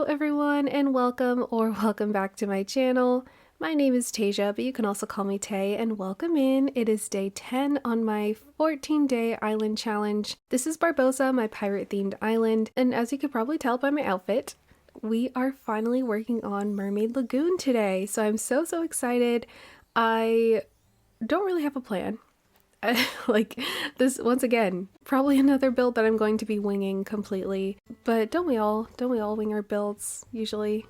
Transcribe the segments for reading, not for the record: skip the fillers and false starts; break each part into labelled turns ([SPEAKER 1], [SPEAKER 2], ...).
[SPEAKER 1] everyone and welcome back to my channel. My name is Tasia, but you can also call me Tay, and welcome in. It is day 10 on my 14-day island challenge. This is Barbosa, my pirate-themed island, and as you could probably tell by my outfit, we are finally working on Mermaid Lagoon today, so I'm so excited. I don't really have a plan. Like this, once again, probably another build that I'm going to be winging completely, but don't we all wing our builds usually?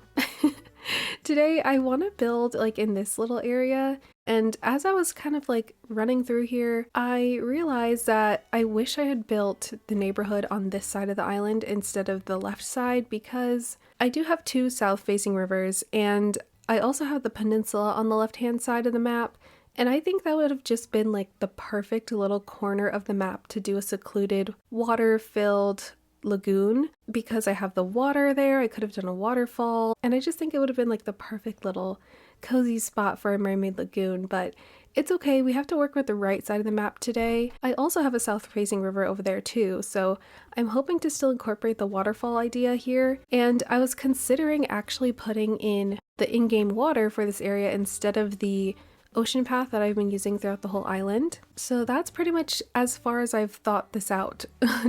[SPEAKER 1] Today I want to build like in this little area, and as I was kind of like running through here, I realized that I wish I had built the neighborhood on this side of the island instead of the left side, because I do have two south facing rivers and I also have the peninsula on the left hand side of the map. And I think that would have just been like the perfect little corner of the map to do a secluded water-filled lagoon, because I have the water there. I could have done a waterfall, and I just think it would have been like the perfect little cozy spot for a mermaid lagoon, but it's okay. We have to work with the right side of the map today. I also have a south-facing river over there too, so I'm hoping to still incorporate the waterfall idea here. And I was considering actually putting in the in-game water for this area instead of the ocean path that I've been using throughout the whole island. So that's pretty much as far as I've thought this out,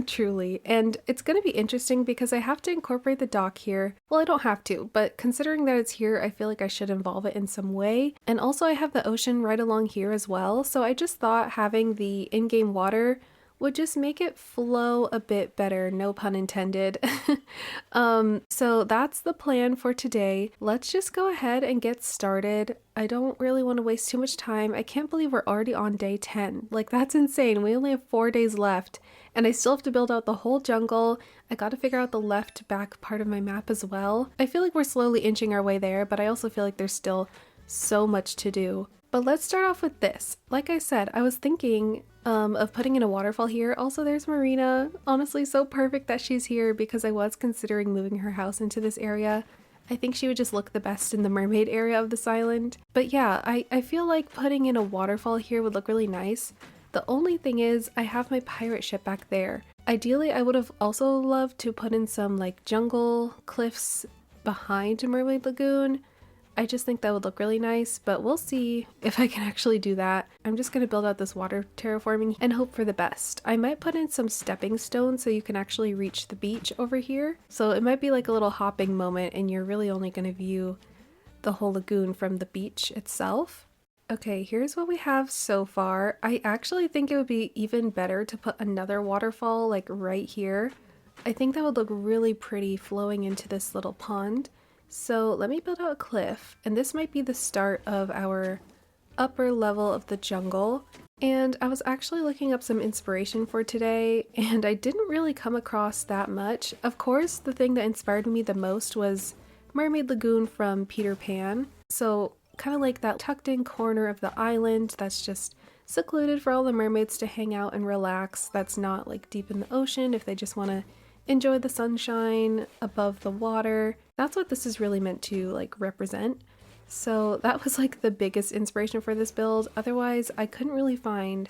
[SPEAKER 1] truly. And it's going to be interesting because I have to incorporate the dock here. Well, I don't have to, but considering that it's here, I feel like I should involve it in some way. And also I have the ocean right along here as well, so I just thought having the in-game water would just make it flow a bit better, no pun intended. So that's the plan for today. Let's just go ahead and get started. I don't really want to waste too much time. I can't believe we're already on day 10. Like, that's insane. We only have 4 days left, and I still have to build out the whole jungle. I got to figure out the left back part of my map as well. I feel like we're slowly inching our way there, but I also feel like there's still so much to do. But let's start off with this. Like I said, I was thinking of putting in a waterfall here. Also, there's Marina. Honestly, so perfect that she's here, because I was considering moving her house into this area. I think she would just look the best in the mermaid area of this island. But yeah, I feel like putting in a waterfall here would look really nice. The only thing is, I have my pirate ship back there. Ideally, I would have also loved to put in some like jungle cliffs behind Mermaid Lagoon. I just think that would look really nice, but we'll see if I can actually do that. I'm just going to build out this water terraforming and hope for the best. I might put in some stepping stones so you can actually reach the beach over here. So it might be like a little hopping moment and you're really only going to view the whole lagoon from the beach itself. Okay, here's what we have so far. I actually think it would be even better to put another waterfall like right here. I think that would look really pretty flowing into this little pond. So let me build out a cliff, and this might be the start of our upper level of the jungle. And I was actually looking up some inspiration for today, and I didn't really come across that much. Of course, the thing that inspired me the most was Mermaid Lagoon from Peter Pan. So kind of like that tucked in corner of the island that's just secluded for all the mermaids to hang out and relax. That's not like deep in the ocean if they just want to enjoy the sunshine above the water. That's what this is really meant to like represent. So that was like the biggest inspiration for this build. Otherwise, I couldn't really find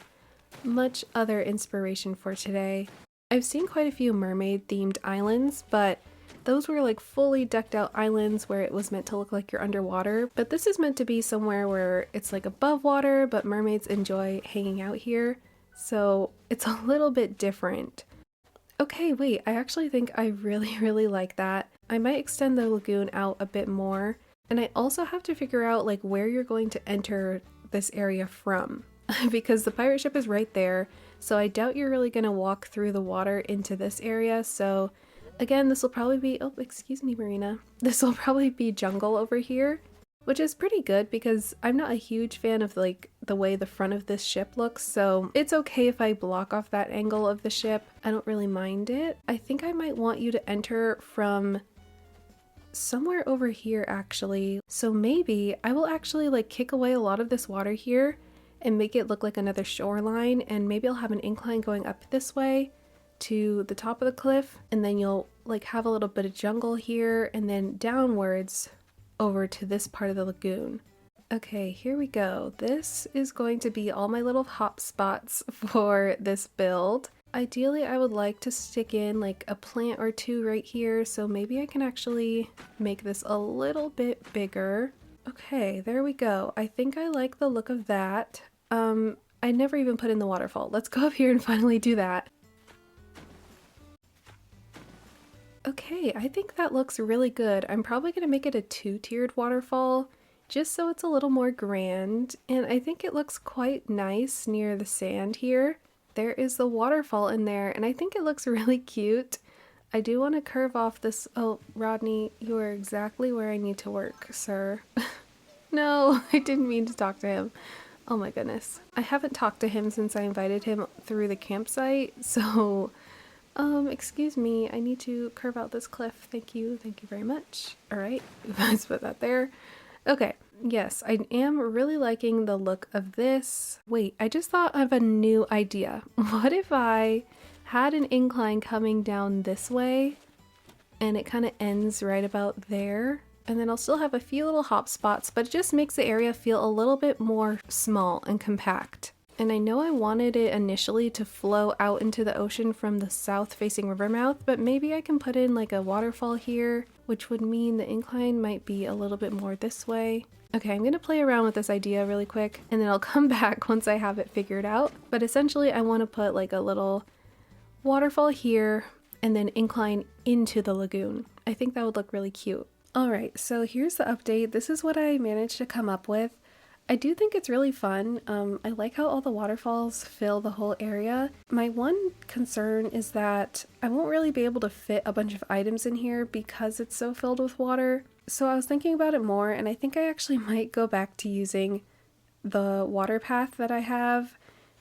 [SPEAKER 1] much other inspiration for today. I've seen quite a few mermaid themed islands, but those were like fully decked out islands where it was meant to look like you're underwater. But this is meant to be somewhere where it's like above water, but mermaids enjoy hanging out here. So it's a little bit different. Okay, wait, I actually think I really like that. I might extend the lagoon out a bit more, and I also have to figure out like where you're going to enter this area from, because the pirate ship is right there, so I doubt you're really going to walk through the water into this area. So again, this will probably be, oh, excuse me, Marina. This will probably be jungle over here, which is pretty good because I'm not a huge fan of like the way the front of this ship looks, so it's okay if I block off that angle of the ship. I don't really mind it. I think I might want you to enter from somewhere over here actually. So maybe I will actually like kick away a lot of this water here and make it look like another shoreline, and maybe I'll have an incline going up this way to the top of the cliff, and then you'll like have a little bit of jungle here and then downwards over to this part of the lagoon. Okay, here we go. This is going to be all my little hop spots for this build. Ideally, I would like to stick in like a plant or two right here, so maybe I can actually make this a little bit bigger. Okay, there we go. I think I like the look of that. I never even put in the waterfall. Let's go up here and finally do that. Okay, I think that looks really good. I'm probably going to make it a two-tiered waterfall just so it's a little more grand, and I think it looks quite nice near the sand here. There is the waterfall in there, and I think it looks really cute. I do want to curve off this. Oh, Rodney, you are exactly where I need to work, sir. No, I didn't mean to talk to him. Oh my goodness. I haven't talked to him since I invited him through the campsite, so excuse me, I need to curve out this cliff. Thank you very much. All right, let's put that there. Okay, yes, I am really liking the look of this. Wait, I just thought of a new idea. What if I had an incline coming down this way and it kind of ends right about there? And then I'll still have a few little hop spots, but it just makes the area feel a little bit more small and compact. And I know I wanted it initially to flow out into the ocean from the south-facing river mouth, but maybe I can put in like a waterfall here, which would mean the incline might be a little bit more this way. Okay, I'm gonna play around with this idea really quick, and then I'll come back once I have it figured out. But essentially, I want to put like a little waterfall here, and then incline into the lagoon. I think that would look really cute. Alright, so here's the update. This is what I managed to come up with. I do think it's really fun. I like how all the waterfalls fill the whole area. My one concern is that I won't really be able to fit a bunch of items in here because it's so filled with water. So I was thinking about it more, and I think I actually might go back to using the water path that I have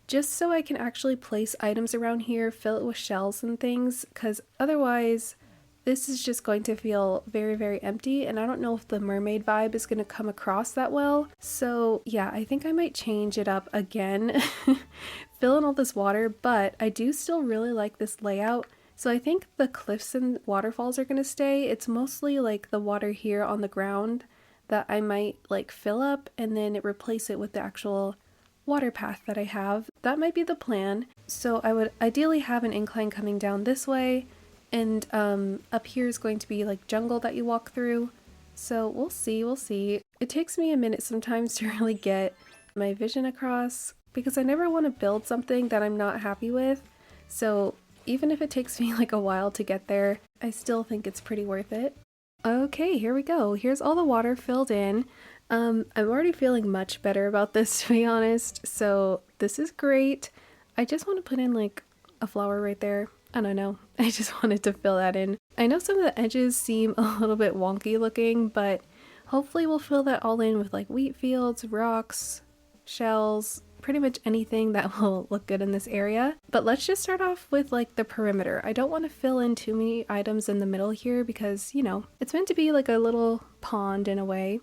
[SPEAKER 1] just so I can actually place items around here, fill it with shells and things, because otherwise this is just going to feel very, very empty, and I don't know if the mermaid vibe is going to come across that well. So yeah, I think I might change it up again, fill in all this water, but I do still really like this layout. So I think the cliffs and waterfalls are going to stay. It's mostly like the water here on the ground that I might like fill up and then replace it with the actual water path that I have. That might be the plan. So I would ideally have an incline coming down this way, and up here is going to be like jungle that you walk through. So we'll see. It takes me a minute sometimes to really get my vision across because I never want to build something that I'm not happy with. So even if it takes me like a while to get there, I still think it's pretty worth it. Okay, here we go. Here's all the water filled in. I'm already feeling much better about this, to be honest. So this is great. I just want to put in like a flower right there. I don't know. I just wanted to fill that in. I know some of the edges seem a little bit wonky looking, but hopefully we'll fill that all in with like wheat fields, rocks, shells, pretty much anything that will look good in this area. But let's just start off with like the perimeter. I don't want to fill in too many items in the middle here because, you know, it's meant to be like a little pond in a way.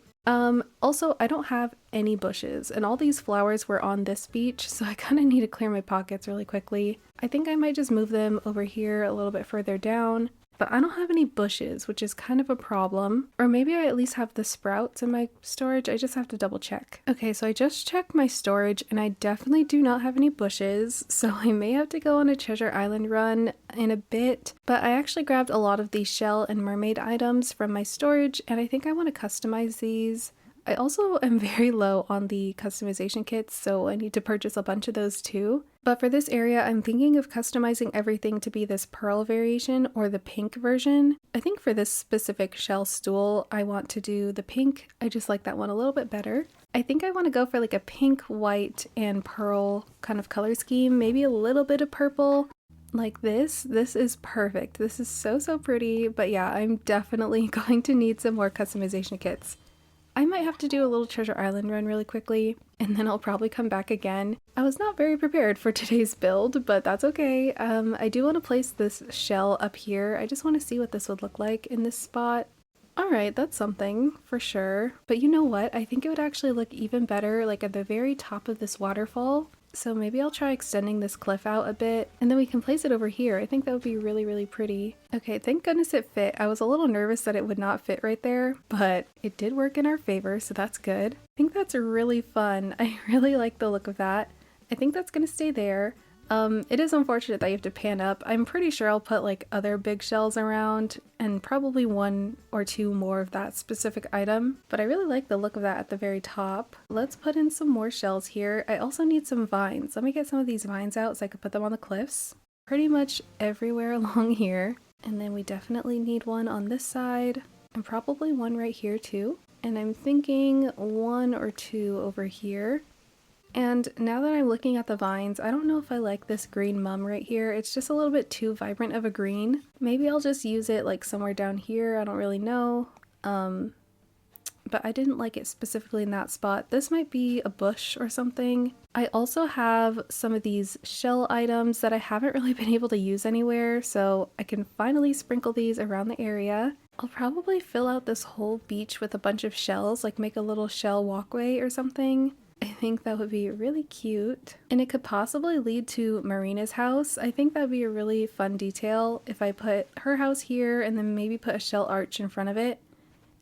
[SPEAKER 1] Also, I don't have any bushes, and all these flowers were on this beach, so I kind of need to clear my pockets really quickly. I think I might just move them over here a little bit further down, but I don't have any bushes, which is kind of a problem. Or maybe I at least have the sprouts in my storage. I just have to double check. Okay, so I just checked my storage, and I definitely do not have any bushes, so I may have to go on a treasure island run in a bit. But I actually grabbed a lot of these shell and mermaid items from my storage, and I think I want to customize these. I also am very low on the customization kits, so I need to purchase a bunch of those too. But for this area, I'm thinking of customizing everything to be this pearl variation or the pink version. I think for this specific shell stool, I want to do the pink. I just like that one a little bit better. I think I want to go for like a pink, white, and pearl kind of color scheme, maybe a little bit of purple. Like this is perfect. This is so pretty, but yeah, I'm definitely going to need some more customization kits. I might have to do a little treasure island run really quickly, and then I'll probably come back again. I was not very prepared for today's build, but that's okay. I do want to place this shell up here. I just want to see what this would look like in this spot. Alright, that's something for sure. But you know what? I think it would actually look even better like at the very top of this waterfall. So maybe I'll try extending this cliff out a bit, and then we can place it over here. I think that would be really pretty. Okay, thank goodness it fit. I was a little nervous that it would not fit right there, but it did work in our favor, so that's good. I think that's really fun. I really like the look of that. I think that's gonna stay there. It is unfortunate that you have to pan up. I'm pretty sure I'll put like other big shells around and probably one or two more of that specific item, but I really like the look of that at the very top. Let's put in some more shells here. I also need some vines. Let me get some of these vines out so I could put them on the cliffs. Pretty much everywhere along here. And then we definitely need one on this side and probably one right here too. And I'm thinking one or two over here. And now that I'm looking at the vines, I don't know if I like this green mum right here. It's just a little bit too vibrant of a green. Maybe I'll just use it like somewhere down here. I don't really know. But I didn't like it specifically in that spot. This might be a bush or something. I also have some of these shell items that I haven't really been able to use anywhere, so I can finally sprinkle these around the area. I'll probably fill out this whole beach with a bunch of shells, like make a little shell walkway or something. I think that would be really cute. And it could possibly lead to Marina's house. I think that would be a really fun detail if I put her house here and then maybe put a shell arch in front of it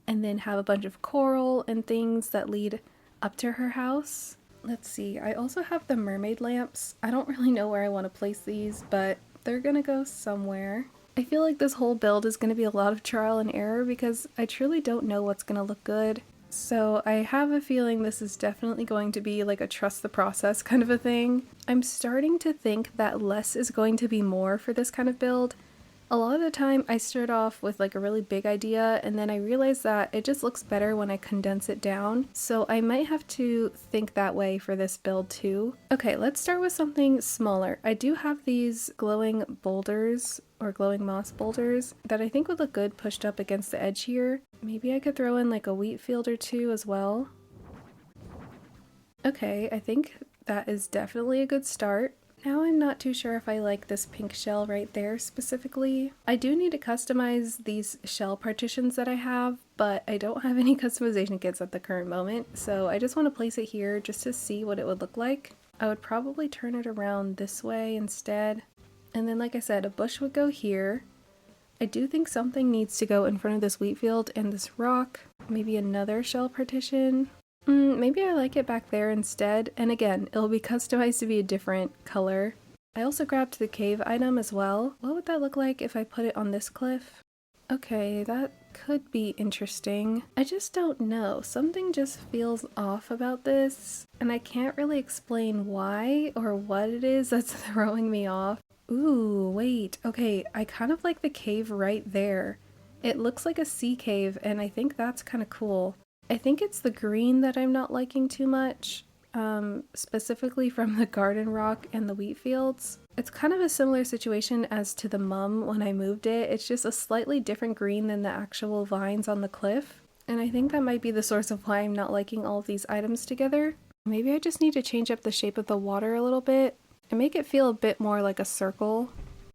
[SPEAKER 1] and then have a bunch of coral and things that lead up to her house. Let's see, I also have the mermaid lamps. I don't really know where I want to place these, but they're gonna go somewhere. I feel like this whole build is gonna be a lot of trial and error because I truly don't know what's gonna look good. So I have a feeling this is definitely going to be like a trust the process kind of a thing. I'm starting to think that less is going to be more for this kind of build. A lot of the time I start off with like a really big idea and then I realize that it just looks better when I condense it down. So I might have to think that way for this build too. Okay, let's start with something smaller. I do have these glowing boulders or glowing moss boulders that I think would look good pushed up against the edge here. Maybe I could throw in like a wheat field or two as well. Okay, I think that is definitely a good start. Now I'm not too sure if I like this pink shell right there specifically. I do need to customize these shell partitions that I have, but I don't have any customization kits at the current moment, so I just want to place it here just to see what it would look like. I would probably turn it around this way instead. And then like I said, a bush would go here. I do think something needs to go in front of this wheat field and this rock. Maybe another shell partition. Maybe I like it back there instead, and again, it'll be customized to be a different color. I also grabbed the cave item as well. What would that look like if I put it on this cliff? Okay, that could be interesting. I just don't know. Something just feels off about this, and I can't really explain why or what it is that's throwing me off. Ooh, wait. Okay, I kind of like the cave right there. It looks like a sea cave, and I think that's kind of cool. I think it's the green that I'm not liking too much, specifically from the garden rock and the wheat fields. It's kind of a similar situation as to the mum when I moved it. It's just a slightly different green than the actual vines on the cliff. And I think that might be the source of why I'm not liking all of these items together. Maybe I just need to change up the shape of the water a little bit and make it feel a bit more like a circle.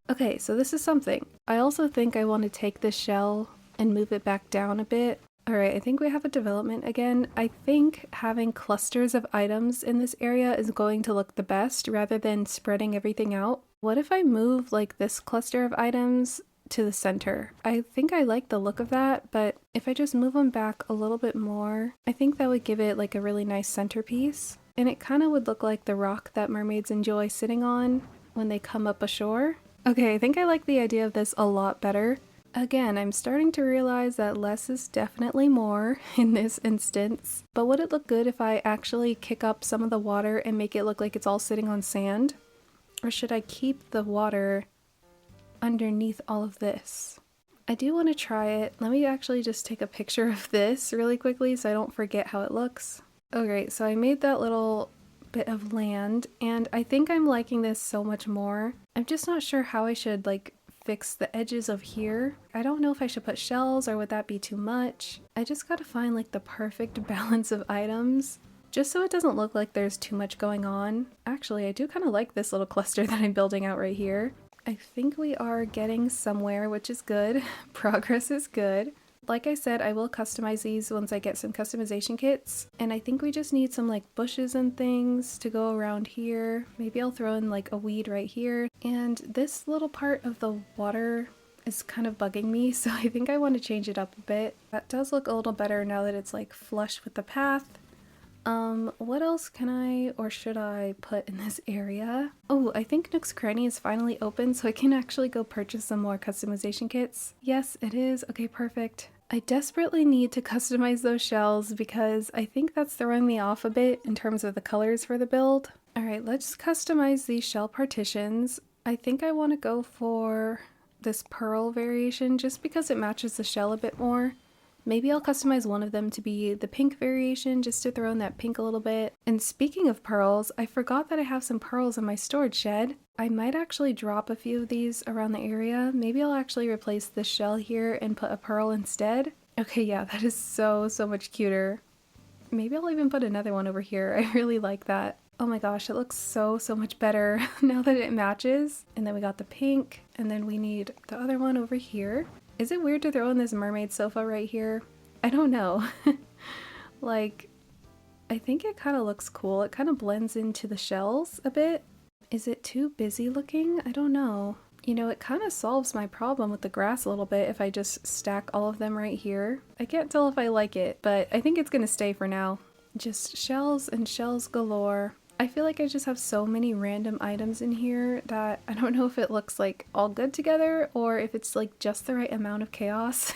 [SPEAKER 1] Okay, so this is something. I also think I want to take this shell and move it back down a bit. Alright, I think we have a development again. I think having clusters of items in this area is going to look the best rather than spreading everything out. What if I move like this cluster of items to the center? I think I like the look of that, but if I just move them back a little bit more, I think that would give it like a really nice centerpiece. And it kind of would look like the rock that mermaids enjoy sitting on when they come up ashore. Okay, I think I like the idea of this a lot better. Again, I'm starting to realize that less is definitely more in this instance, but would it look good if I actually kick up some of the water and make it look like it's all sitting on sand? Or should I keep the water underneath all of this? I do want to try it. Let me actually just take a picture of this really quickly so I don't forget how it looks. Okay, so I made that little bit of land, and I think I'm liking this so much more. I'm just not sure how I should like fix the edges of here. I don't know if I should put shells or would that be too much. I just gotta find like the perfect balance of items just so it doesn't look like there's too much going on. Actually, I do kind of like this little cluster that I'm building out right here. I think we are getting somewhere, which is good. Progress is good. Like I said, I will customize these once I get some customization kits, and I think we just need some like bushes and things to go around here. Maybe I'll throw in like a weed right here, and this little part of the water is kind of bugging me, so I think I want to change it up a bit. That does look a little better now that it's like flush with the path. What else can I or should I put in this area? Oh, I think Nook's Cranny is finally open, so I can actually go purchase some more customization kits. Yes, it is. Okay, perfect. I desperately need to customize those shells because I think that's throwing me off a bit in terms of the colors for the build. All right, let's customize these shell partitions. I think I want to go for this pearl variation just because it matches the shell a bit more. Maybe I'll customize one of them to be the pink variation just to throw in that pink a little bit. And speaking of pearls, I forgot that I have some pearls in my storage shed. I might actually drop a few of these around the area. Maybe I'll actually replace this shell here and put a pearl instead. Okay, yeah, that is so much cuter. Maybe I'll even put another one over here. I really like that. Oh my gosh, it looks so much better now that it matches. And then we got the pink, and then we need the other one over here. Is it weird to throw in this mermaid sofa right here? I don't know. Like, I think it kind of looks cool. It kind of blends into the shells a bit. Is it too busy looking? I don't know. You know, it kind of solves my problem with the grass a little bit if I just stack all of them right here. I can't tell if I like it, but I think it's gonna stay for now. Just shells and shells galore. I feel like I just have so many random items in here that I don't know if it looks like all good together or if it's like just the right amount of chaos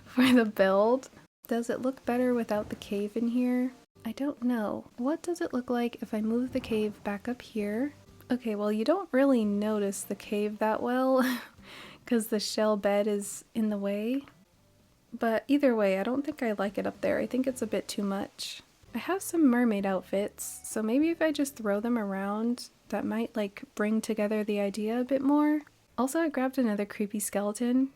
[SPEAKER 1] for the build. Does it look better without the cave in here? I don't know. What does it look like if I move the cave back up here? Okay, well, you don't really notice the cave that well because the shell bed is in the way. But either way, I don't think I like it up there. I think it's a bit too much. I have some mermaid outfits, so maybe if I just throw them around, that might like bring together the idea a bit more. Also, I grabbed another creepy skeleton.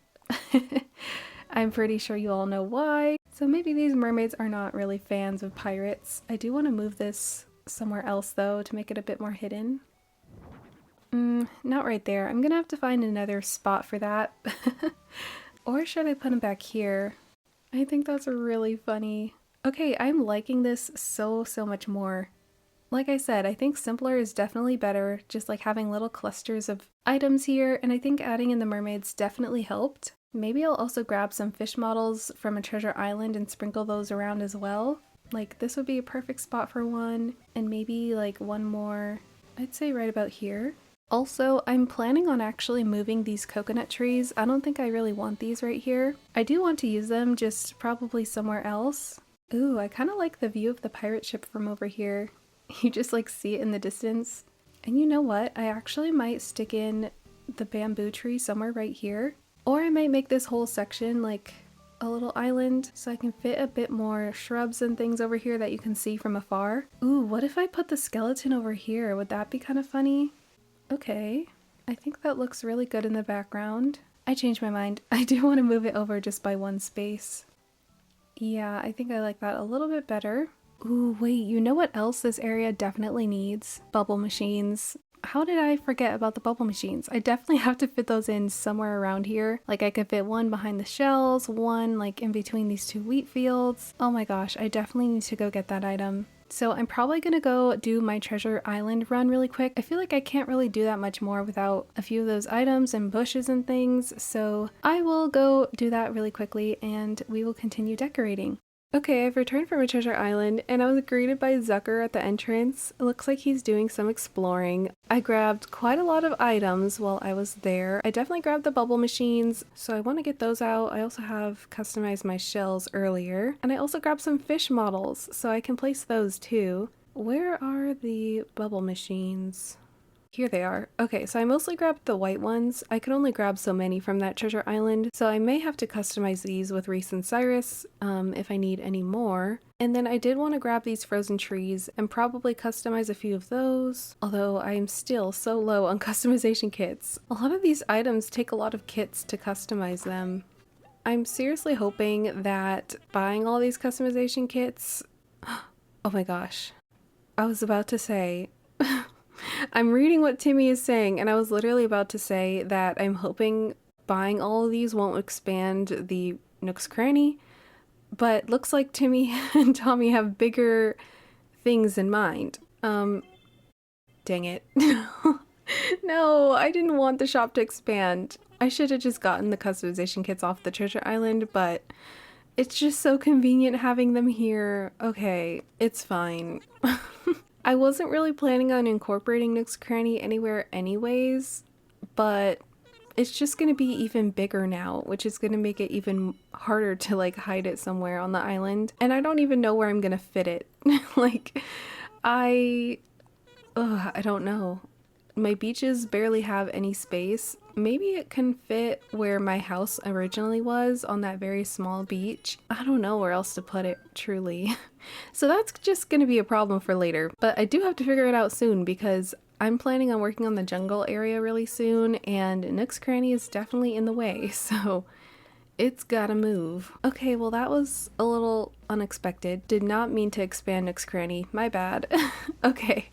[SPEAKER 1] I'm pretty sure you all know why. So maybe these mermaids are not really fans of pirates. I do want to move this somewhere else though to make it a bit more hidden. Not right there. I'm gonna have to find another spot for that. Or should I put him back here? I think that's really funny. Okay, I'm liking this so much more. Like I said, I think simpler is definitely better, just like having little clusters of items here, and I think adding in the mermaids definitely helped. Maybe I'll also grab some fish models from a treasure island and sprinkle those around as well. Like this would be a perfect spot for one, and maybe like one more, I'd say right about here. Also, I'm planning on actually moving these coconut trees. I don't think I really want these right here. I do want to use them, just probably somewhere else. Ooh, I kind of like the view of the pirate ship from over here. You just like see it in the distance. And you know what? I actually might stick in the bamboo tree somewhere right here. Or I might make this whole section like a little island so I can fit a bit more shrubs and things over here that you can see from afar. Ooh, what if I put the skeleton over here? Would that be kind of funny? Okay, I think that looks really good in the background. I changed my mind. I do want to move it over just by one space. Yeah, I think I like that a little bit better. Ooh, wait, you know what else this area definitely needs? Bubble machines. How did I forget about the bubble machines? I definitely have to fit those in somewhere around here. Like I could fit one behind the shells, one like in between these two wheat fields. Oh my gosh, I definitely need to go get that item. So I'm probably gonna go do my treasure island run really quick. I feel like I can't really do that much more without a few of those items and bushes and things, so I will go do that really quickly and we will continue decorating. Okay, I've returned from a treasure island and I was greeted by Zucker at the entrance. It looks like he's doing some exploring. I grabbed quite a lot of items while I was there. I definitely grabbed the bubble machines, so I want to get those out. I also have customized my shells earlier. And I also grabbed some fish models, so I can place those too. Where are the bubble machines? Here they are. Okay, so I mostly grabbed the white ones. I could only grab so many from that treasure island, so I may have to customize these with Reese and Cyrus if I need any more. And then I did want to grab these frozen trees and probably customize a few of those, although I am still so low on customization kits. A lot of these items take a lot of kits to customize them. I'm seriously hoping that buying all these customization kits... Oh my gosh. I was about to say... I'm reading what Timmy is saying, and I was literally about to say that I'm hoping buying all of these won't expand the Nook's Cranny, but looks like Timmy and Tommy have bigger things in mind. Dang it. No, I didn't want the shop to expand. I should have just gotten the customization kits off the treasure island, but It's just so convenient having them here. Okay, it's fine. I wasn't really planning on incorporating Nook's Cranny anywhere anyways, but it's just gonna be even bigger now, which is gonna make it even harder to like hide it somewhere on the island. And I don't even know where I'm gonna fit it. Like, I, I don't know. My beaches barely have any space. Maybe it can fit where my house originally was on that very small beach. I don't know where else to put it, truly. So that's just gonna be a problem for later. But I do have to figure it out soon because I'm planning on working on the jungle area really soon, and Nook's Cranny is definitely in the way, so it's gotta move. Okay, well that was a little unexpected. Did not mean to expand Nook's Cranny, my bad. Okay,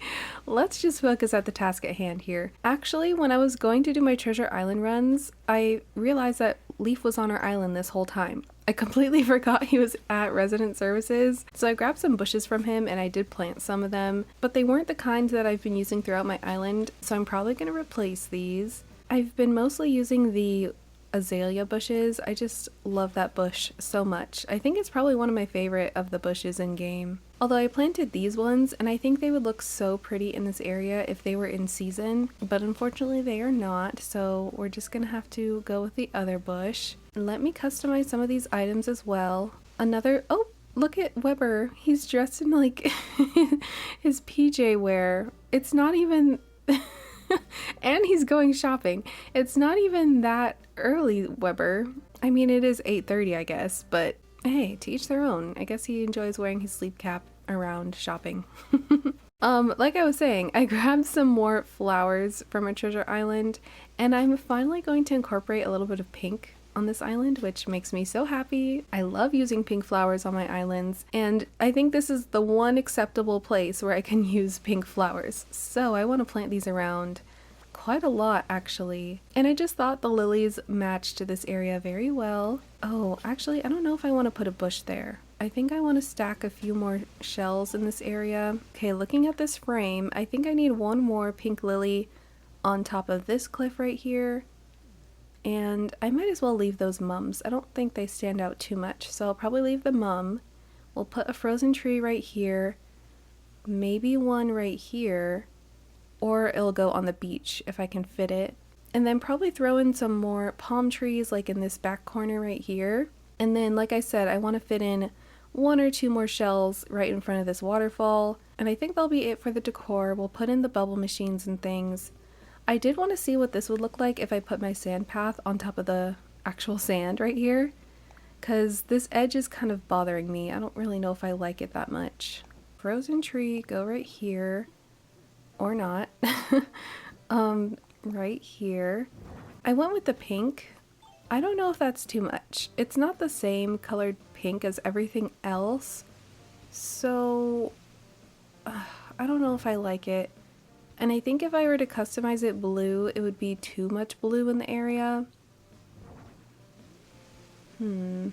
[SPEAKER 1] let's just focus at the task at hand here. Actually, when I was going to do my Treasure Island runs, I realized that Leaf was on our island this whole time. I completely forgot he was at Resident Services, so I grabbed some bushes from him and I did plant some of them, but they weren't the kind that I've been using throughout my island, so I'm probably going to replace these. I've been mostly using the azalea bushes. I just love that bush so much. I think it's probably one of my favorite of the bushes in game. Although I planted these ones and I think they would look so pretty in this area if they were in season, but unfortunately they are not, so we're just gonna have to go with the other bush. And let me customize some of these items as well. Oh, look at Weber. He's dressed in like his PJ wear. It's not even and he's going shopping. It's not even that early, Weber. I mean, it is 8:30, I guess, but hey, to each their own. I guess he enjoys wearing his sleep cap around shopping. Like I was saying, I grabbed some more flowers from a treasure island, and I'm finally going to incorporate a little bit of pink on this island, which makes me so happy. I love using pink flowers on my islands, and I think this is the one acceptable place where I can use pink flowers. So I want to plant these around quite a lot, actually. And I just thought the lilies matched this area very well. Oh, actually, I don't know if I want to put a bush there. I think I want to stack a few more shells in this area. Okay, looking at this frame, I think I need one more pink lily on top of this cliff right here. And I might as well leave those mums. I don't think they stand out too much, so I'll probably leave the mum. We'll put a frozen tree right here, maybe one right here, or it'll go on the beach if I can fit it. And then probably throw in some more palm trees like in this back corner right here. And then, like I said, I want to fit in one or two more shells right in front of this waterfall. And I think that'll be it for the decor. We'll put in the bubble machines and things. I did want to see what this would look like if I put my sand path on top of the actual sand right here, because this edge is kind of bothering me. I don't really know if I like it that much. Frozen tree, go right here, or not. Right here. I went with the pink. I don't know if that's too much. It's not the same colored pink as everything else, so I don't know if I like it. And I think if I were to customize it blue, it would be too much blue in the area. I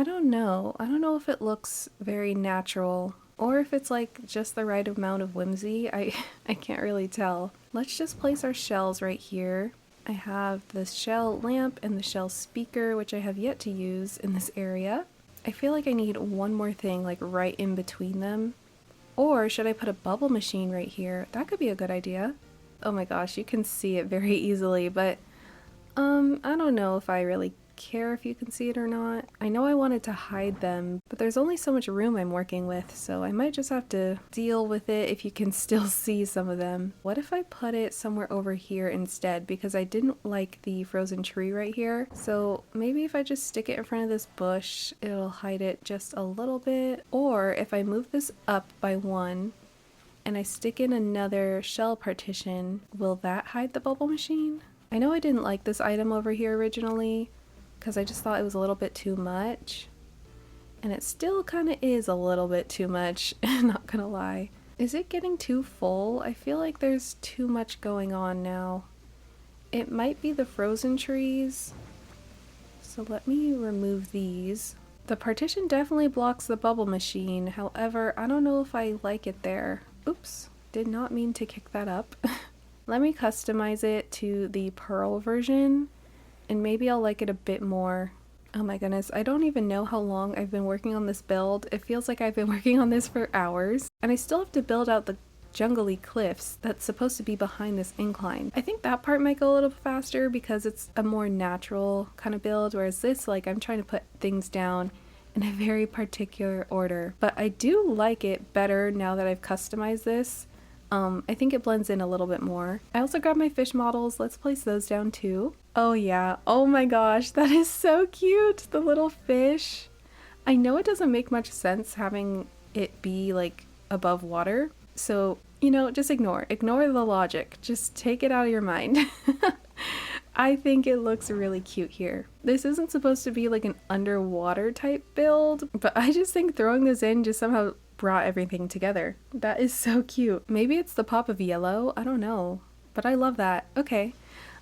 [SPEAKER 1] don't know. I don't know if it looks very natural or if it's like just the right amount of whimsy. I can't really tell. Let's just place our shells right here. I have the shell lamp and the shell speaker, which I have yet to use in this area. I feel like I need one more thing like right in between them. Or should I put a bubble machine right here? That could be a good idea. Oh my gosh, you can see it very easily, but I don't know if I really care if you can see it or not. I know I wanted to hide them, but there's only so much room I'm working with, so I might just have to deal with it if you can still see some of them. What if I put it somewhere over here instead, because I didn't like the frozen tree right here. So maybe if I just stick it in front of this bush, it'll hide it just a little bit. Or if I move this up by one and I stick in another shell partition, will that hide the bubble machine? I know I didn't like this item over here originally, because I just thought it was a little bit too much. And it still kind of is a little bit too much, not gonna lie. Is it getting too full? I feel like there's too much going on now. It might be the frozen trees. So let me remove these. The partition definitely blocks the bubble machine. However, I don't know if I like it there. Oops, did not mean to kick that up. Let me customize it to the pearl version. And maybe I'll like it a bit more Oh my goodness, I don't even know how long I've been working on this build. It feels like I've been working on this for hours, and I still have to build out the jungly cliffs that's supposed to be behind this incline. I think that part might go a little faster because it's a more natural kind of build, whereas this, like, I'm trying to put things down in a very particular order. But I do like it better now that I've customized this. I think it blends in a little bit more. I also grabbed my fish models. Let's place those down too. Oh yeah. Oh my gosh, that is so cute. The little fish. I know it doesn't make much sense having it be like above water. So, you know, just ignore the logic. Just take it out of your mind. I think it looks really cute here. This isn't supposed to be like an underwater type build, but I just think throwing this in just somehow brought everything together. That is so cute. Maybe it's the pop of yellow, I don't know, but I love that. Okay,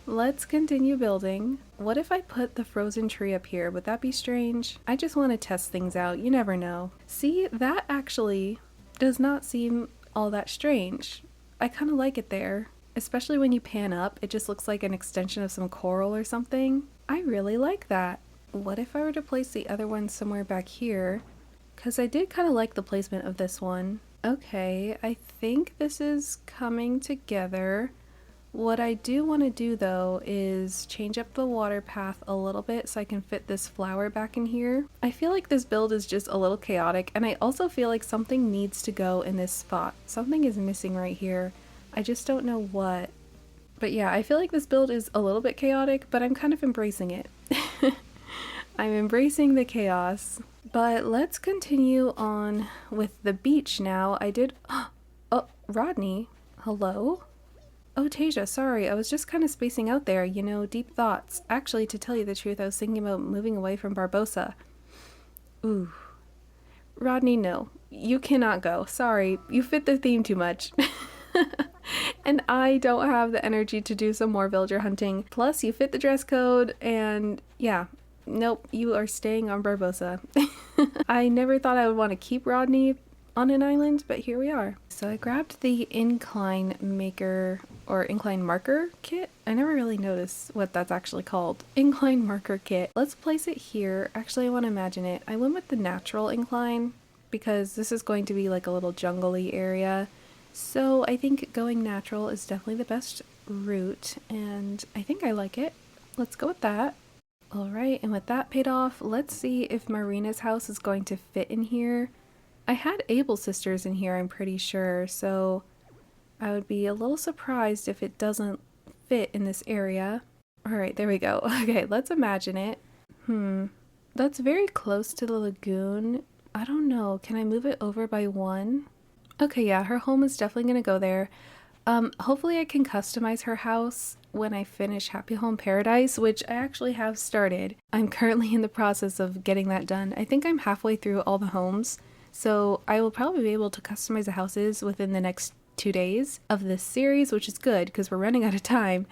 [SPEAKER 1] let's continue building. What if I put the frozen tree up here? Would that be strange? I just want to test things out, you never know. See, that actually does not seem all that strange. I kind of like it there. Especially when you pan up, it just looks like an extension of some coral or something. I really like that. What if I were to place the other one somewhere back here? Because I did kind of like the placement of this one. Okay, I think this is coming together. What I do want to do though is change up the water path a little bit so I can fit this flower back in here. I feel like this build is just a little chaotic, and I also feel like something needs to go in this spot. Something is missing right here. I just don't know what. But yeah, I feel like this build is a little bit chaotic, but I'm kind of embracing it. I'm embracing the chaos. But let's continue on with the beach now. I did... Oh, Rodney. Hello? Oh, Tasia, sorry. I was just kind of spacing out there, you know, deep thoughts. Actually, to tell you the truth, I was thinking about moving away from Barbosa. Ooh. Rodney, no. You cannot go. Sorry. You fit the theme too much. And I don't have the energy to do some more villager hunting. Plus, you fit the dress code, and yeah, nope, you are staying on Barbosa. I never thought I would want to keep Rodney on an island, but here we are. So I grabbed the incline maker or incline marker kit. I never really noticed what that's actually called. Incline marker kit. Let's place it here. Actually, I want to imagine it. I went with the natural incline because this is going to be like a little jungly area. So I think going natural is definitely the best route, and I think I like it. Let's go with that. Alright, and with that paid off, let's see if Marina's house is going to fit in here. I had Able Sisters in here, I'm pretty sure, so I would be a little surprised if it doesn't fit in this area. Alright, there we go. Okay, let's imagine it. That's very close to the lagoon. I don't know, can I move it over by one? Okay, yeah, her home is definitely going to go there. Hopefully I can customize her house when I finish Happy Home Paradise, which I actually have started. I'm currently in the process of getting that done. I think I'm halfway through all the homes, so I will probably be able to customize the houses within the next 2 days of this series, which is good because we're running out of time.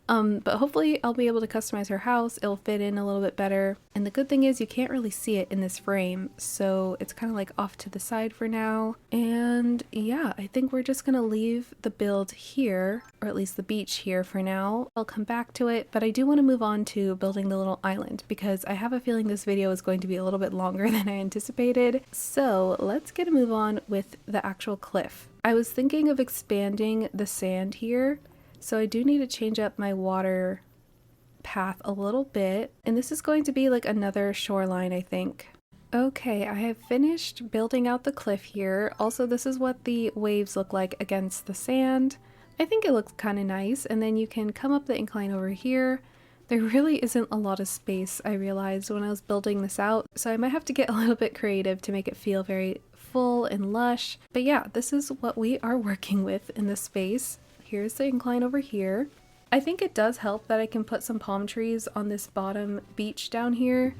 [SPEAKER 1] But hopefully I'll be able to customize her house. It'll fit in a little bit better. And the good thing is you can't really see it in this frame, so it's kind of like off to the side for now. And yeah, I think we're just gonna leave the build here, or at least the beach here for now. I'll come back to it, but I do want to move on to building the little island because I have a feeling this video is going to be a little bit longer than I anticipated. So let's get a move on with the actual cliff. I was thinking of expanding the sand here. So I do need to change up my water path a little bit, and this is going to be like another shoreline, I think. Okay, I have finished building out the cliff here. Also, this is what the waves look like against the sand. I think it looks kind of nice, and then you can come up the incline over here. There really isn't a lot of space, I realized when I was building this out, so I might have to get a little bit creative to make it feel very full and lush. But yeah, this is what we are working with in this space. Here's the incline over here. I think it does help that I can put some palm trees on this bottom beach down here.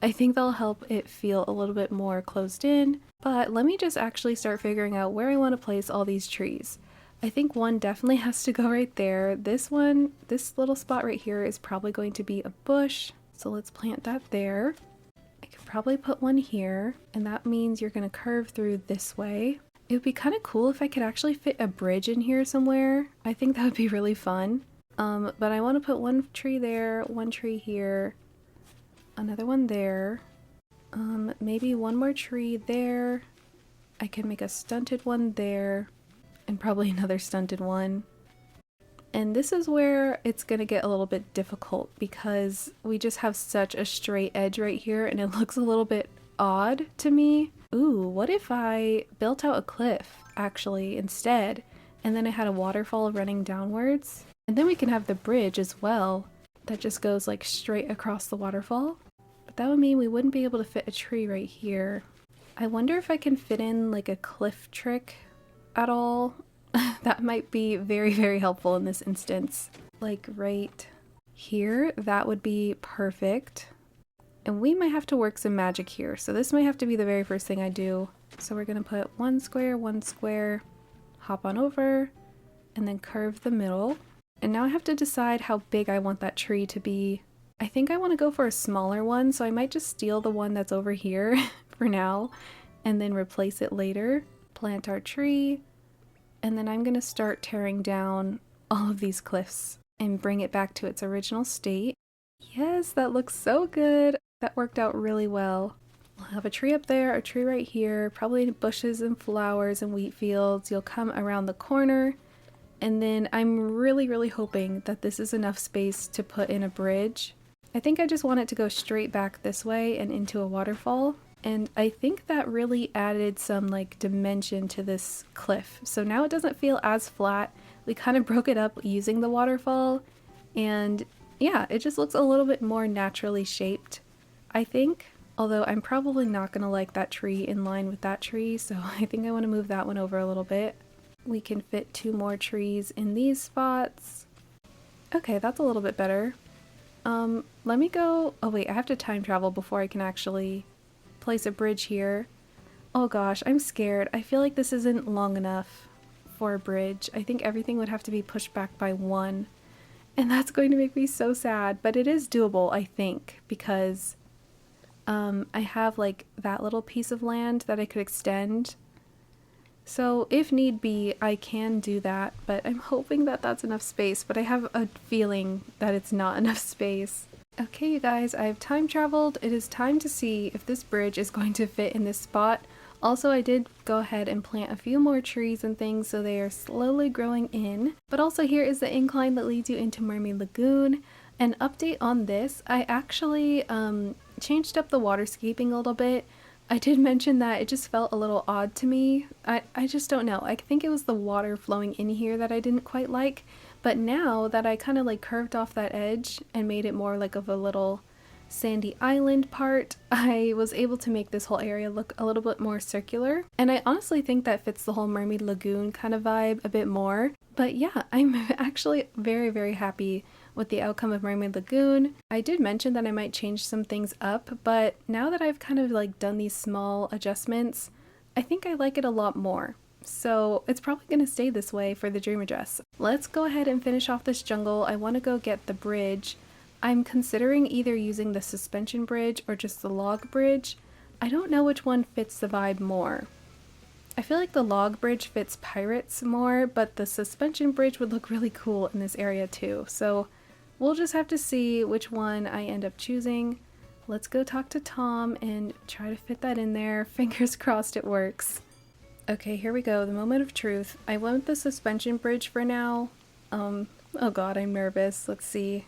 [SPEAKER 1] I think that'll help it feel a little bit more closed in, but let me just actually start figuring out where I want to place all these trees. I think one definitely has to go right there. This one, this little spot right here is probably going to be a bush, so let's plant that there. I could probably put one here, and that means you're going to curve through this way. It would be kind of cool if I could actually fit a bridge in here somewhere. I think that would be really fun. But I want to put one tree there, one tree here. another one there. Maybe one more tree there. I can make a stunted one there, and probably another stunted one. And this is where it's gonna get a little bit difficult because we just have such a straight edge right here and it looks a little bit odd to me. Ooh, what if I built out a cliff actually instead, and then I had a waterfall running downwards? And then we can have the bridge as well that just goes like straight across the waterfall. But that would mean we wouldn't be able to fit a tree right here. I wonder if I can fit in like a cliff trick at all. That might be very, very helpful in this instance. Like right here, that would be perfect. And we might have to work some magic here. So this might have to be the very first thing I do. So we're gonna put one square, hop on over, and then curve the middle. And now I have to decide how big I want that tree to be. I think I want to go for a smaller one, so I might just steal the one that's over here for now, and then replace it later. Plant our tree. And then I'm going to start tearing down all of these cliffs and bring it back to its original state. Yes, that looks so good. That worked out really well. We'll have a tree up there, a tree right here, probably bushes and flowers and wheat fields. You'll come around the corner. And then I'm really, really hoping that this is enough space to put in a bridge. I think I just want it to go straight back this way and into a waterfall. And I think that really added some like dimension to this cliff. So now it doesn't feel as flat. We kind of broke it up using the waterfall. And yeah, it just looks a little bit more naturally shaped, I think. Although I'm probably not going to like that tree in line with that tree. So I think I want to move that one over a little bit. We can fit 2 more trees in these spots. Okay, that's a little bit better. Let me go... Oh wait, I have to time travel before I can actually place a bridge here. Oh gosh, I'm scared. I feel like this isn't long enough for a bridge. I think everything would have to be pushed back by 1. And that's going to make me so sad, but it is doable, I think, because I have like that little piece of land that I could extend. So if need be, I can do that, but I'm hoping that that's enough space, but I have a feeling that it's not enough space. Okay, you guys, I've time traveled. It is time to see if this bridge is going to fit in this spot. Also, I did go ahead and plant a few more trees and things, so they are slowly growing in. But also here is the incline that leads you into Mermaid Lagoon. An update on this, I actually changed up the waterscaping a little bit. I did mention that it just felt a little odd to me. I just don't know. I think it was the water flowing in here that I didn't quite like. But now that I kind of like curved off that edge and made it more like of a little sandy island part, I was able to make this whole area look a little bit more circular. And I honestly think that fits the whole Mermaid Lagoon kind of vibe a bit more. But yeah, I'm actually very, very happy with the outcome of Mermaid Lagoon. I did mention that I might change some things up, but now that I've kind of like done these small adjustments, I think I like it a lot more. So it's probably going to stay this way for the dream address. Let's go ahead and finish off this jungle. I want to go get the bridge. I'm considering either using the suspension bridge or just the log bridge. I don't know which one fits the vibe more. I feel like the log bridge fits pirates more, but the suspension bridge would look really cool in this area too. So we'll just have to see which one I end up choosing. Let's go talk to Tom and try to fit that in there. Fingers crossed it works. Okay, here we go, the moment of truth. I went with the suspension bridge for now. Oh god, I'm nervous. Let's see.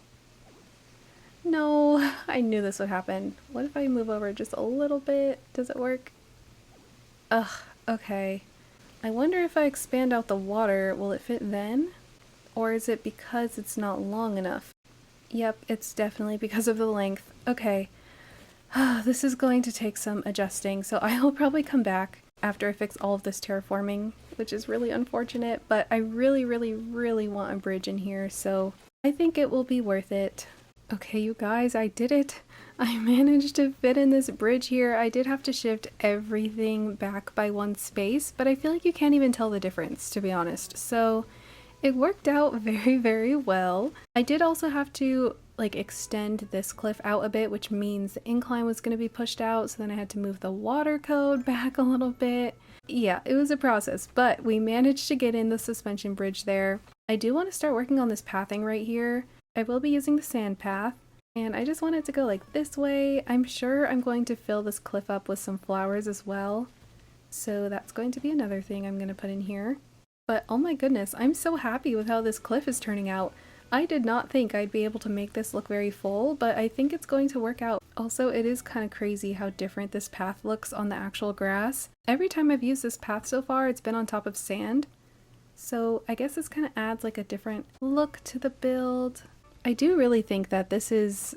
[SPEAKER 1] No, I knew this would happen. What if I move over just a little bit? Does it work? Ugh, okay. I wonder if I expand out the water, will it fit then? Or is it because it's not long enough? Yep, it's definitely because of the length. Okay. This is going to take some adjusting, so I will probably come back after I fix all of this terraforming, which is really unfortunate, but I really, really, really want a bridge in here, so I think it will be worth it. Okay, you guys, I did it. I managed to fit in this bridge here. I did have to shift everything back by 1 space, but I feel like you can't even tell the difference, to be honest. So it worked out very, very well. I did also have to like extend this cliff out a bit, which means the incline was going to be pushed out, so then I had to move the water code back a little bit. Yeah, it was a process, but we managed to get in the suspension bridge there. I do want to start working on this pathing right here. I will be using the sand path. And I just want it to go like this way. I'm sure I'm going to fill this cliff up with some flowers as well. So that's going to be another thing I'm going to put in here. But oh my goodness, I'm so happy with how this cliff is turning out. I did not think I'd be able to make this look very full, but I think it's going to work out. Also, it is kind of crazy how different this path looks on the actual grass. Every time I've used this path so far, it's been on top of sand. So I guess this kind of adds like a different look to the build. I do really think that this is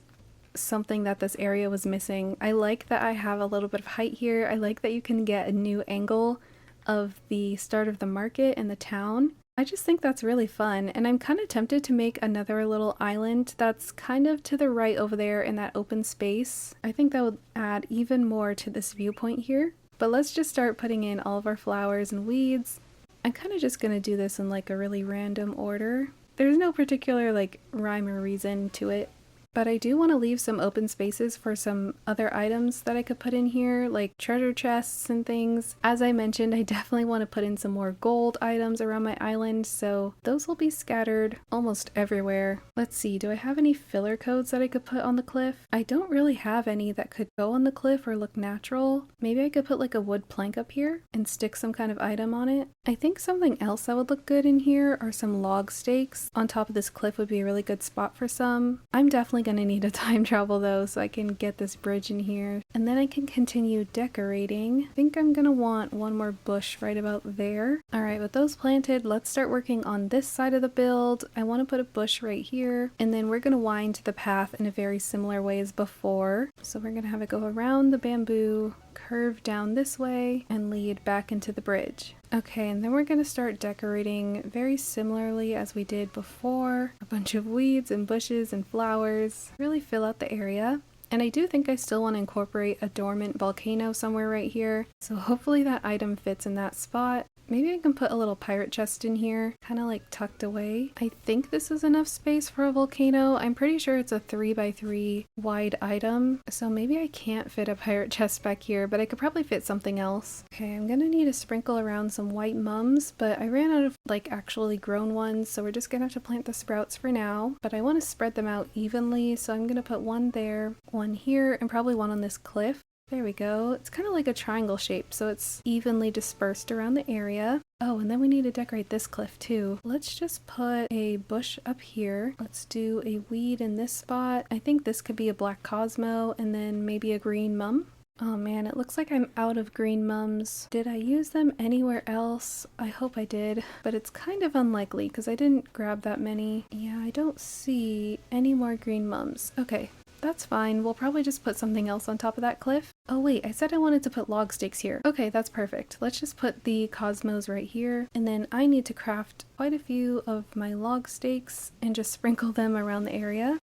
[SPEAKER 1] something that this area was missing. I like that I have a little bit of height here. I like that you can get a new angle of the start of the market and the town. I just think that's really fun, and I'm kind of tempted to make another little island that's kind of to the right over there in that open space. I think that would add even more to this viewpoint here. But let's just start putting in all of our flowers and weeds. I'm kind of just gonna do this in like a really random order. There's no particular like rhyme or reason to it. But I do want to leave some open spaces for some other items that I could put in here, like treasure chests and things. As I mentioned, I definitely want to put in some more gold items around my island, so those will be scattered almost everywhere. Let's see, do I have any filler codes that I could put on the cliff? I don't really have any that could go on the cliff or look natural. Maybe I could put like a wood plank up here and stick some kind of item on it. I think something else that would look good in here are some log stakes. On top of this cliff would be a really good spot for some. I'm definitely gonna need a time travel though, so I can get this bridge in here and then I can continue decorating. I think I'm gonna want one more bush right about there. All right, with those planted, let's start working on this side of the build. I want to put a bush right here, and then we're gonna wind the path in a very similar way as before. So we're gonna have it go around the bamboo, curve down this way, and lead back into the bridge. Okay, and then we're going to start decorating very similarly as we did before. A bunch of weeds and bushes and flowers. Really fill out the area. And I do think I still want to incorporate a dormant volcano somewhere right here. So hopefully that item fits in that spot. Maybe I can put a little pirate chest in here, kind of like tucked away. I think this is enough space for a volcano. I'm pretty sure it's a 3x3 wide item, so maybe I can't fit a pirate chest back here, but I could probably fit something else. Okay, I'm gonna need to sprinkle around some white mums, but I ran out of like actually grown ones, so we're just gonna have to plant the sprouts for now. But I want to spread them out evenly, so I'm gonna put one there, one here, and probably one on this cliff. There we go. It's kind of like a triangle shape, so it's evenly dispersed around the area. Oh, and then we need to decorate this cliff too. Let's just put a bush up here. Let's do a weed in this spot. I think this could be a black cosmo, and then maybe a green mum. Oh man, it looks like I'm out of green mums. Did I use them anywhere else? I hope I did, but it's kind of unlikely because I didn't grab that many. Yeah, I don't see any more green mums. Okay. That's fine. We'll probably just put something else on top of that cliff. Oh wait, I said I wanted to put log stakes here. Okay, that's perfect. Let's just put the cosmos right here. And then I need to craft quite a few of my log stakes and just sprinkle them around the area.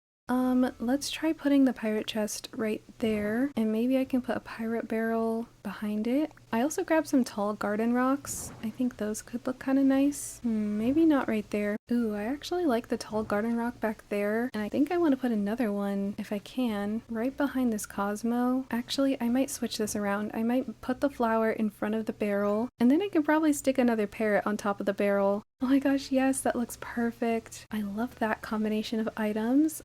[SPEAKER 1] Let's try putting the pirate chest right there, and maybe I can put a pirate barrel behind it. I also grabbed some tall garden rocks. I think those could look kind of nice. Maybe not right there. Ooh, I actually like the tall garden rock back there, and I think I want to put another one, if I can, right behind this Cosmo. Actually, I might switch this around. I might put the flower in front of the barrel, and then I can probably stick another parrot on top of the barrel. Oh my gosh, yes, that looks perfect. I love that combination of items.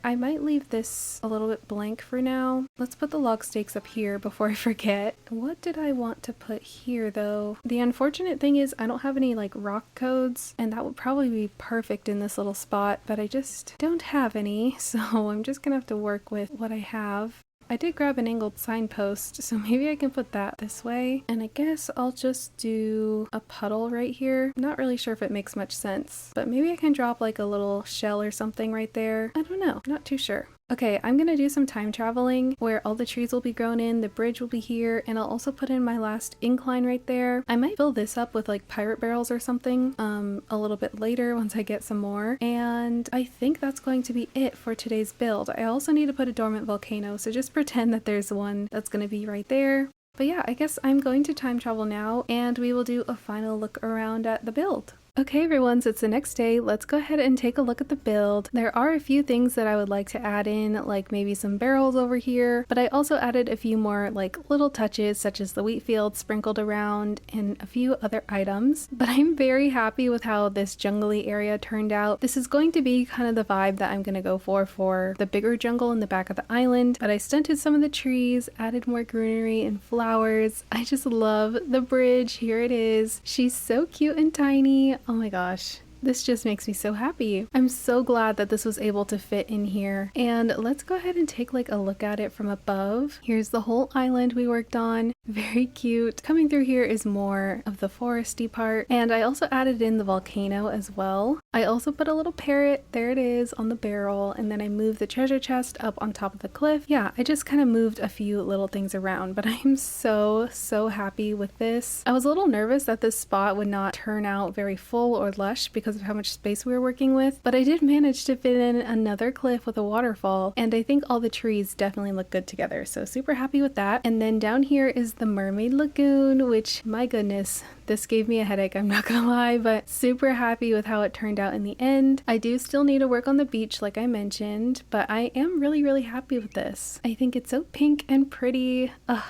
[SPEAKER 1] I might leave this a little bit blank for now. Let's put the log stakes up here before I forget. What did I want to put here though? The unfortunate thing is I don't have any like rock codes, and that would probably be perfect in this little spot, but I just don't have any, so I'm just gonna have to work with what I have. I did grab an angled signpost, so maybe I can put that this way. And I guess I'll just do a puddle right here. I'm not really sure if it makes much sense, but maybe I can drop like a little shell or something right there. I don't know, I'm not too sure. Okay, I'm gonna do some time traveling where all the trees will be grown in, the bridge will be here, and I'll also put in my last incline right there. I might fill this up with like pirate barrels or something a little bit later once I get some more. And I think that's going to be it for today's build. I also need to put a dormant volcano, so just pretend that there's one that's gonna be right there. But yeah, I guess I'm going to time travel now, and we will do a final look around at the build. Okay everyone, so it's the next day. Let's go ahead and take a look at the build. There are a few things that I would like to add in, like maybe some barrels over here, but I also added a few more like little touches such as the wheat field sprinkled around and a few other items. But I'm very happy with how this jungly area turned out. This is going to be kind of the vibe that I'm going to go for the bigger jungle in the back of the island, but I stunted some of the trees, added more greenery and flowers. I just love the bridge. Here it is. She's so cute and tiny. Oh my gosh. This just makes me so happy. I'm so glad that this was able to fit in here. And let's go ahead and take like a look at it from above. Here's the whole island we worked on. Very cute. Coming through here is more of the foresty part. And I also added in the volcano as well. I also put a little parrot, there it is, on the barrel. And then I moved the treasure chest up on top of the cliff. Yeah, I just kind of moved a few little things around, but I'm so happy with this. I was a little nervous that this spot would not turn out very full or lush because of how much space we were working with, but I did manage to fit in another cliff with a waterfall, and I think all the trees definitely look good together, so super happy with that. And then down here is the mermaid lagoon, which, my goodness, this gave me a headache, I'm not gonna lie, but super happy with how it turned out in the end. I do still need to work on the beach like I mentioned, but I am really happy with this. I think it's so pink and pretty. Ugh.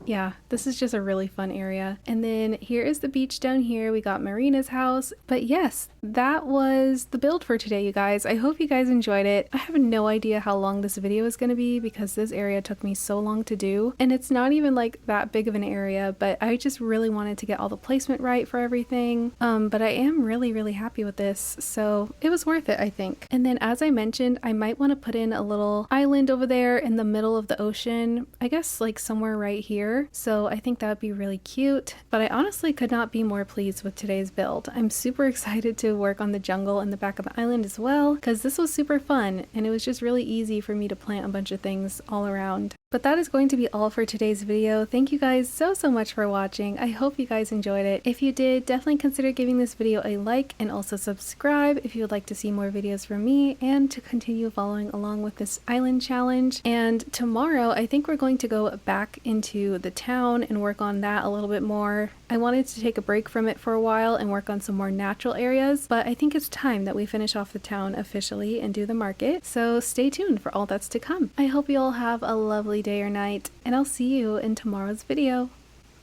[SPEAKER 1] Yeah, this is just a really fun area. And then here is the beach down here. We got Marina's house. But yes, that was the build for today, you guys. I hope you guys enjoyed it. I have no idea how long this video is going to be because this area took me so long to do. And it's not even like that big of an area, but I just really wanted to get all the placement right for everything. But I am really happy with this. So it was worth it, I think. And then as I mentioned, I might want to put in a little island over there in the middle of the ocean. I guess like somewhere right here. So I think that would be really cute, but I honestly could not be more pleased with today's build. I'm super excited to work on the jungle in the back of the island as well, because this was super fun and it was just really easy for me to plant a bunch of things all around. But that is going to be all for today's video. Thank you guys so much for watching. I hope you guys enjoyed it. If you did, definitely consider giving this video a like and also subscribe if you would like to see more videos from me and to continue following along with this island challenge. And tomorrow, I think we're going to go back into the town and work on that a little bit more. I wanted to take a break from it for a while and work on some more natural areas, but I think it's time that we finish off the town officially and do the market. So stay tuned for all that's to come. I hope you all have a lovely day or night, and I'll see you in tomorrow's video.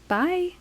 [SPEAKER 1] Bye!